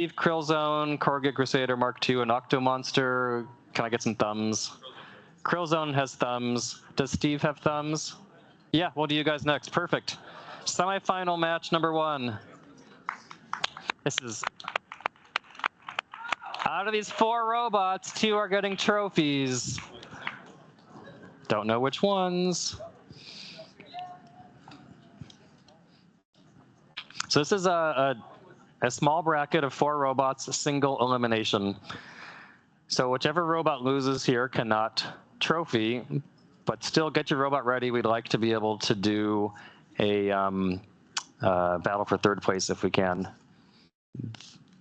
Krill Zone, Corrugate Crusader Mark II, and Octo Monster. Can I get some thumbs? Krill Zone has thumbs. Does Steve have thumbs? Yeah, we'll do you guys next. Perfect. Semi-final match number 1. This is out of these 4 robots, 2 are getting trophies. Don't know which ones. So this is a small bracket of 4 robots, a single elimination. So whichever robot loses here cannot trophy, but still get your robot ready. We'd like to be able to do a battle for 3rd place if we can.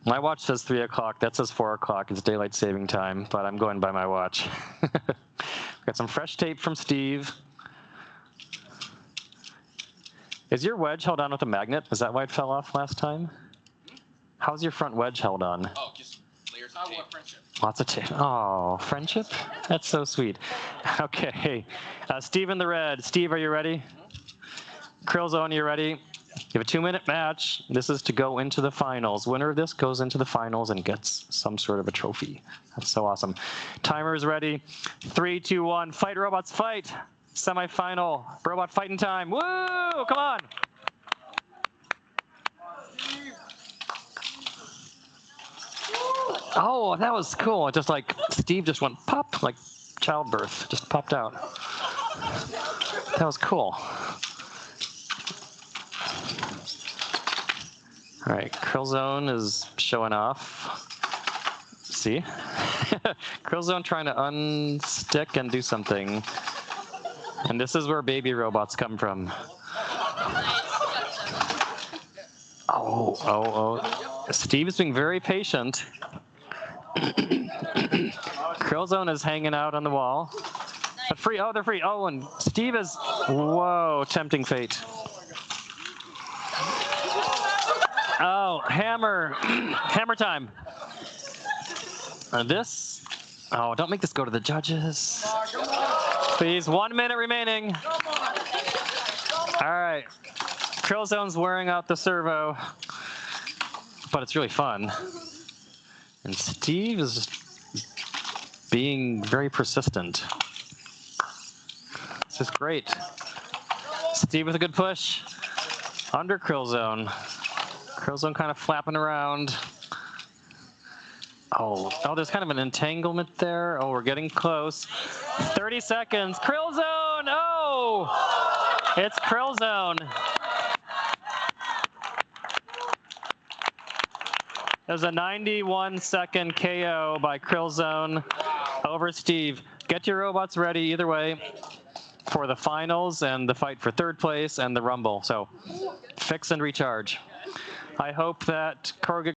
My watch says 3 o'clock, that says 4 o'clock. It's daylight saving time, but I'm going by my watch. Got some fresh tape from Steve. Is your wedge held on with a magnet? Is that why it fell off last time? How's your front wedge held on? Oh, just layers of tape. Friendship. Lots of tape. Oh, friendship? That's so sweet. Okay, Steve in the red. Steve, are you ready? Krill Zone, you ready? You have a 2-minute match. This is to go into the finals. Winner of this goes into the finals and gets some sort of a trophy. That's so awesome. Timer is ready. 3, 2, 1. Fight, robots, fight. Semi-final. Robot fighting time. Woo! Come on. Oh, that was cool. It just like Steve just went pop, like childbirth. Just popped out. That was cool. All right, Krill Zone is showing off. See? Krill Zone trying to unstick and do something. And this is where baby robots come from. Oh. Steve is being very patient. Krill Zone is hanging out on the wall. But free, oh, they're free. Oh, and Steve is, whoa, tempting fate. Oh, hammer time. This, oh, don't make this go to the judges. Please, 1 minute remaining. All right, Krill Zone's wearing out the servo, but it's really fun. And Steve is just being very persistent. This is great. Steve with a good push. Under Krill Zone. Krill Zone kind of flapping around. Oh, there's kind of an entanglement there. Oh, we're getting close. 30 seconds. Krill Zone! Oh! It's Krill Zone. There's a 91-second KO by Krill Zone over Steve. Get your robots ready either way for the finals and the fight for 3rd place and the Rumble. So fix and recharge. I hope that Corrugate